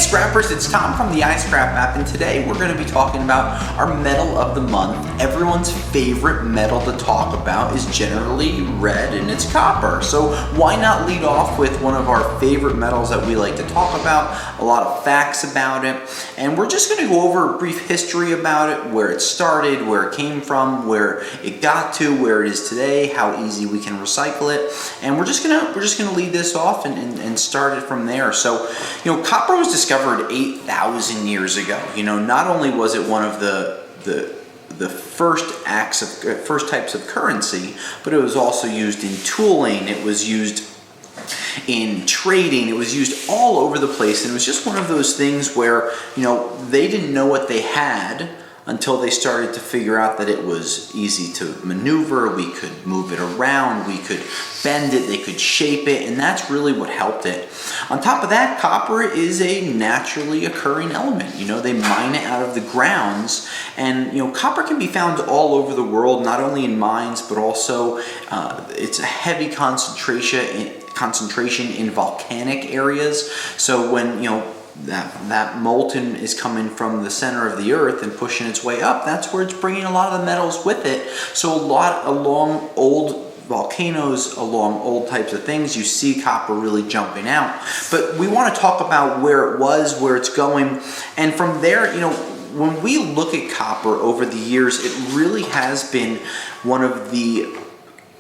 Scrappers, it's Tom from the iScrap app, and today we're going to be talking about our metal of the month. Everyone's favorite metal to talk about is generally red, and it's copper. So why not lead off with one of our favorite metals that we like to talk about, a lot of facts about it, and we're just going to go over a brief history about it, where it started, where it came from, where it got to, where it is today, how easy we can recycle it, and we're just gonna lead this off and start it from there. So, copper was discovered 8,000 years ago. Not only was it one of the first types of currency, but it was also used in tooling. It was used in trading. It was used all over the place, and it was just one of those things where they didn't know what they had until they started to figure out that it was easy to maneuver. We could move it around, we could bend it, they could shape it, and that's really what helped it. On top of that, copper is a naturally occurring element. They mine it out of the grounds, and copper can be found all over the world, not only in mines, but also it's a heavy concentration in volcanic areas. So when that molten is coming from the center of the earth and pushing its way up, that's where it's bringing a lot of the metals with it. So along old volcanoes, along old types of things, you see copper really jumping out. But we want to talk about where it was, where it's going, and from there, when we look at copper over the years, it really has been one of the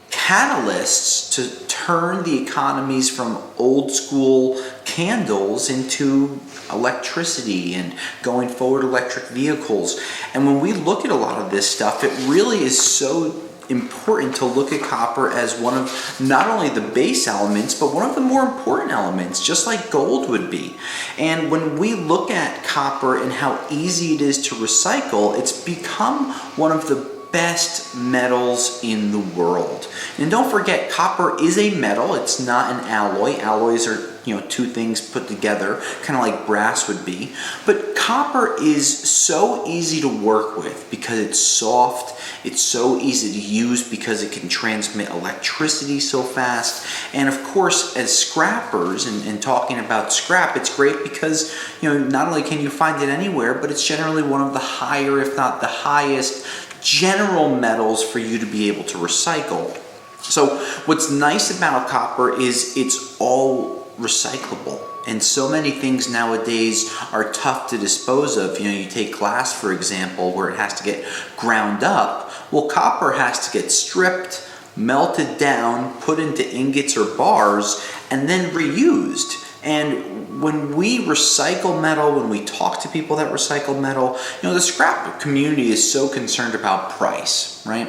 catalysts to turn the economies from old school candles into electricity and going forward electric vehicles. And when we look at a lot of this stuff, it really is so important to look at copper as one of not only the base elements, but one of the more important elements, just like gold would be. And when we look at copper and how easy it is to recycle, it's become one of the best metals in the world. And don't forget, copper is a metal. It's not an alloy. Alloys are two things put together, kind of like brass would be. But copper is so easy to work with because it's soft. It's so easy to use because it can transmit electricity so fast. And of course, as scrappers, and talking about scrap, it's great because not only can you find it anywhere, but it's generally one of the higher, if not the highest, general metals for you to be able to recycle. So what's nice about copper is it's all recyclable, and so many things nowadays are tough to dispose of. You take glass, for example, where it has to get ground up. Well, copper has to get stripped, melted down, put into ingots or bars, and then reused. And when we recycle metal, when we talk to people that recycle metal, the scrap community is so concerned about price, right?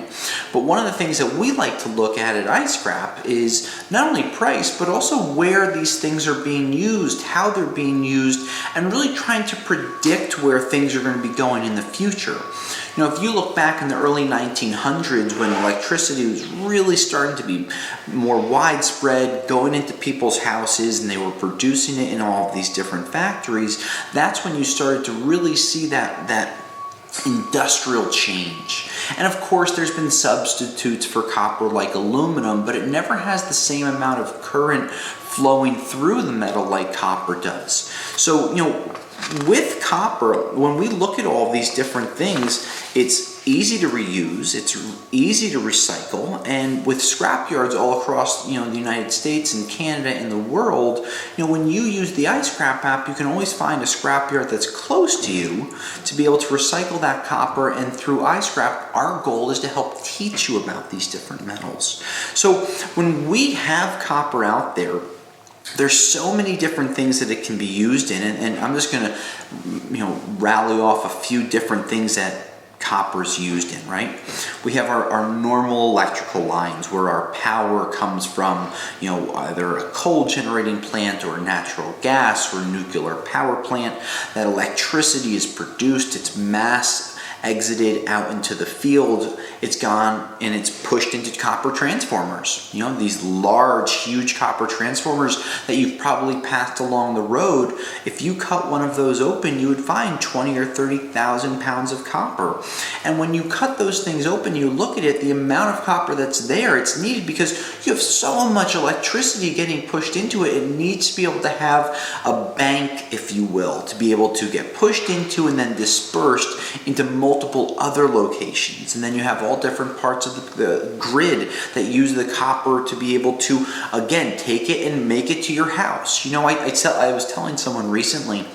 But one of the things that we like to look at iScrap is not only price, but also where these things are being used, how they're being used, and really trying to predict where things are going to be going in the future. If you look back in the early 1900s, when electricity was really starting to be more widespread, going into people's houses, and they were producing it in all of these different factories, that's when you started to really see that industrial change. And of course, there's been substitutes for copper like aluminum, but it never has the same amount of current flowing through the metal like copper does. So, with copper, when we look at all these different things, it's easy to reuse, it's easy to recycle, and with scrapyards all across the United States and Canada and the world, when you use the iScrap app, you can always find a scrapyard that's close to you to be able to recycle that copper. And through iScrap, our goal is to help teach you about these different metals. So when we have copper out there, there's so many different things that it can be used in, and I'm just going to rally off a few different things that copper's used in, right? We have our normal electrical lines where our power comes from, either a coal generating plant or natural gas or nuclear power plant. That electricity is produced, it's mass exited out into the field, it's gone and it's pushed into copper transformers. These large, huge copper transformers that you've probably passed along the road. If you cut one of those open, you would find 20 or 30,000 pounds of copper. And when you cut those things open, you look at it, the amount of copper that's there, it's needed because you have so much electricity getting pushed into it. It needs to be able to have a bank, if you will, to be able to get pushed into and then dispersed into multiple other locations. And then you have all different parts of the grid that use the copper to be able to, again, take it and make it to your house. I was telling someone recently,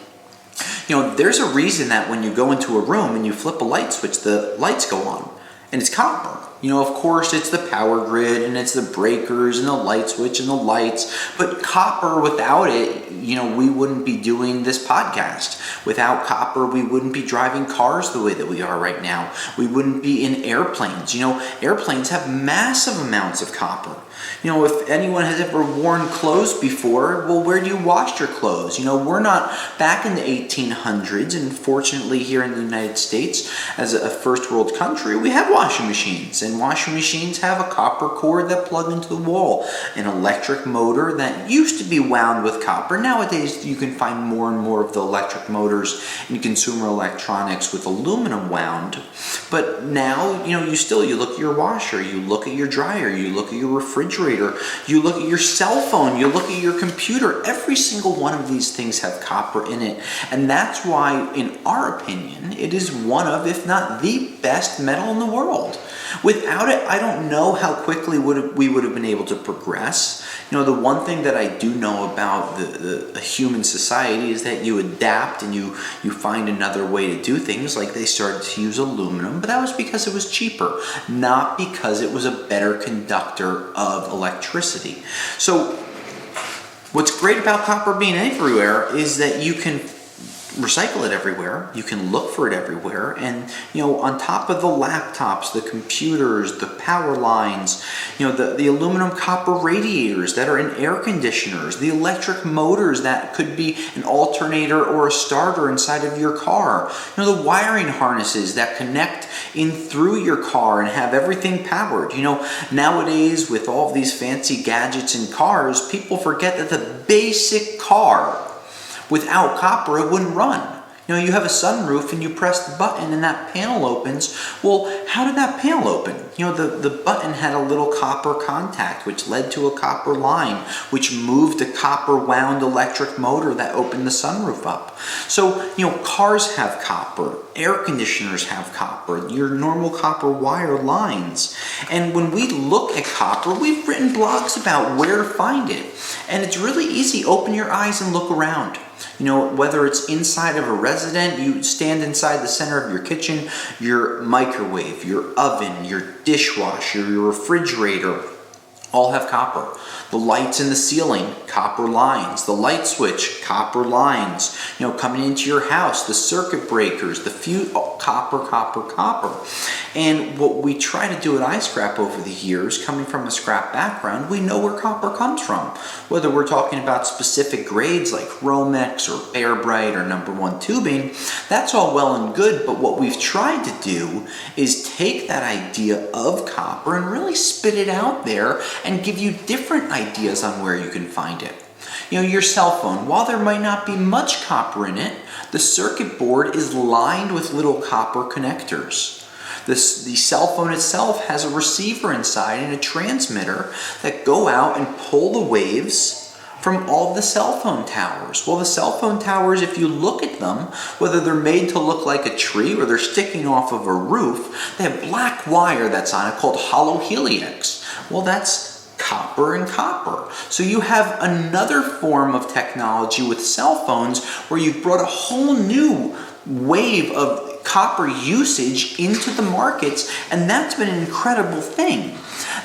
there's a reason that when you go into a room and you flip a light switch, the lights go on, and it's copper. Of course, it's the power grid and it's the breakers and the light switch and the lights, but copper, without it, we wouldn't be doing this podcast. Without copper, we wouldn't be driving cars the way that we are right now. We wouldn't be in airplanes. Airplanes have massive amounts of copper. If anyone has ever worn clothes before, well, where do you wash your clothes? We're not back in the 1800s, and fortunately here in the United States, as a first world country, we have washing machines, and washing machines have a copper cord that plug into the wall, an electric motor that used to be wound with copper. Nowadays, you can find more and more of the electric motors in consumer electronics with aluminum wound. But now, you look at your washer, you look at your dryer, you look at your refrigerator, you look at your cell phone, you look at your computer. Every single one of these things have copper in it. And that's why, in our opinion, it is one of, if not the best metal in the world. Without it, I don't know how quickly we would have been able to progress. The one thing that I do know about the human society is that you adapt and you find another way to do things. Like they started to use aluminum, but that was because it was cheaper, not because it was a better conductor of electricity. So what's great about copper being everywhere is that you can recycle it everywhere. You can look for it everywhere. And, on top of the laptops, the computers, the power lines, the aluminum copper radiators that are in air conditioners, the electric motors that could be an alternator or a starter inside of your car, the wiring harnesses that connect in through your car and have everything powered. Nowadays, with all of these fancy gadgets in cars, people forget that the basic car, without copper, it wouldn't run. You have a sunroof and you press the button and that panel opens. Well, how did that panel open? The button had a little copper contact, which led to a copper line, which moved a copper wound electric motor that opened the sunroof up. So, cars have copper, air conditioners have copper, your normal copper wire lines. And when we look at copper, we've written blogs about where to find it. And it's really easy. Open your eyes and look around. Whether it's inside of a resident, you stand inside the center of your kitchen, your microwave, your oven, your dishwasher, your refrigerator, all have copper. The lights in the ceiling, copper lines. The light switch, copper lines. Coming into your house, the circuit breakers, the fuse, copper, copper, copper. And what we try to do at iScrap over the years, coming from a scrap background, we know where copper comes from. Whether we're talking about specific grades like Romex or Bear Bright or number 1 tubing, that's all well and good, but what we've tried to do is take that idea of copper and really spit it out there and give you different ideas on where you can find it. Your cell phone, while there might not be much copper in it, the circuit board is lined with little copper connectors. The cell phone itself has a receiver inside and a transmitter that go out and pull the waves from all the cell phone towers. Well, the cell phone towers, if you look at them, whether they're made to look like a tree or they're sticking off of a roof, they have black wire that's on it called hollow helix. Well, that's copper and copper. So you have another form of technology with cell phones where you've brought a whole new wave of copper usage into the markets, and that's been an incredible thing.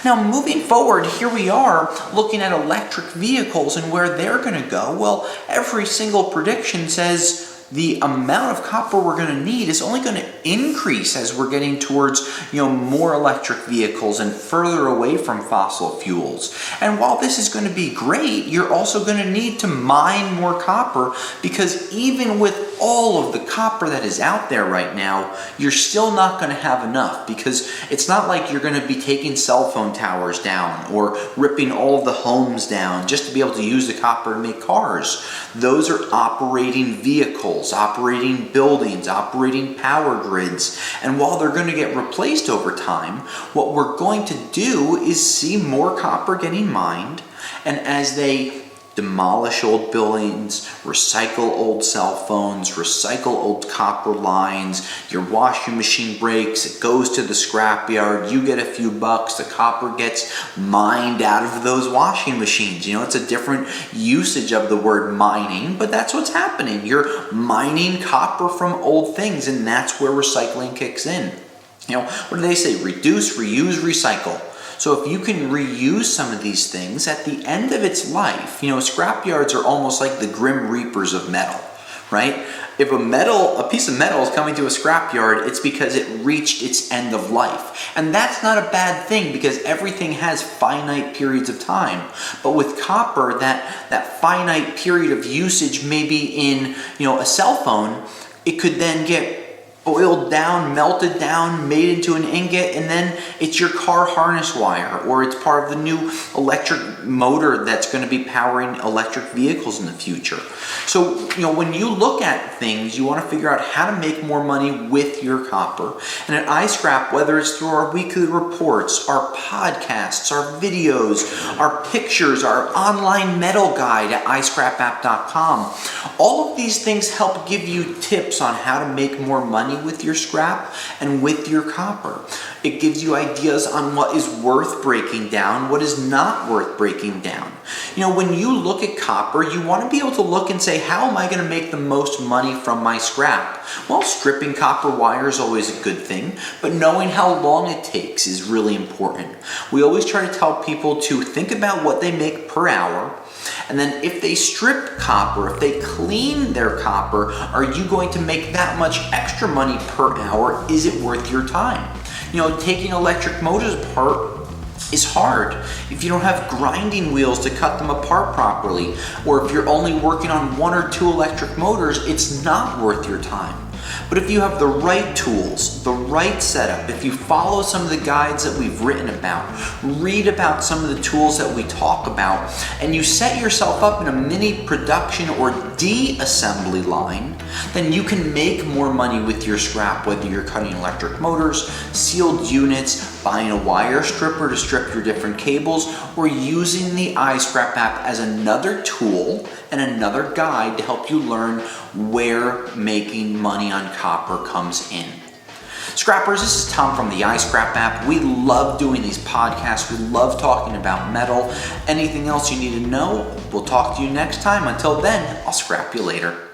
Now, moving forward, here we are looking at electric vehicles and where they're going to go. Well, every single prediction says the amount of copper we're going to need is only going to increase as we're getting towards, more electric vehicles and further away from fossil fuels. And while this is going to be great, you're also going to need to mine more copper, because even with all of the copper that is out there right now, you're still not going to have enough, because it's not like you're going to be taking cell phone towers down or ripping all of the homes down just to be able to use the copper to make cars. Those are operating vehicles, operating buildings, operating power grids. And while they're going to get replaced over time, what we're going to do is see more copper getting mined. And as they demolish old buildings, recycle old cell phones, recycle old copper lines, your washing machine breaks, it goes to the scrapyard, you get a few bucks, the copper gets mined out of those washing machines. It's a different usage of the word mining, but that's what's happening. You're mining copper from old things, and that's where recycling kicks in. What do they say? Reduce, reuse, recycle. So if you can reuse some of these things, at the end of its life, scrapyards are almost like the grim reapers of metal, right? If a piece of metal is coming to a scrapyard, it's because it reached its end of life. And that's not a bad thing, because everything has finite periods of time. But with copper, that finite period of usage, maybe in, a cell phone, it could then get boiled down, melted down, made into an ingot, and then it's your car harness wire, or it's part of the new electric motor that's going to be powering electric vehicles in the future. So, when you look at things, you want to figure out how to make more money with your copper. And at iScrap, whether it's through our weekly reports, our podcasts, our videos, our pictures, our online metal guide at iScrapApp.com, all of these things help give you tips on how to make more money with your scrap and with your copper. It gives you ideas on what is worth breaking down, what is not worth breaking down. When you look at copper, you want to be able to look and say, how am I going to make the most money from my scrap? Well, stripping copper wire is always a good thing, but knowing how long it takes is really important. We always try to tell people to think about what they make per hour. And then if they strip copper, if they clean their copper, are you going to make that much extra money per hour? Is it worth your time? Taking electric motors apart is hard. If you don't have grinding wheels to cut them apart properly, or if you're only working on 1 or 2 electric motors, it's not worth your time. But if you have the right tools, the right setup, if you follow some of the guides that we've written about, read about some of the tools that we talk about, and you set yourself up in a mini production or de-assembly line, then you can make more money with your scrap, whether you're cutting electric motors, sealed units, buying a wire stripper to strip your different cables, or using the iScrap app as another tool and another guide to help you learn where making money on copper comes in. Scrappers, this is Tom from the iScrap app. We love doing these podcasts. We love talking about metal. Anything else you need to know, we'll talk to you next time. Until then, I'll scrap you later.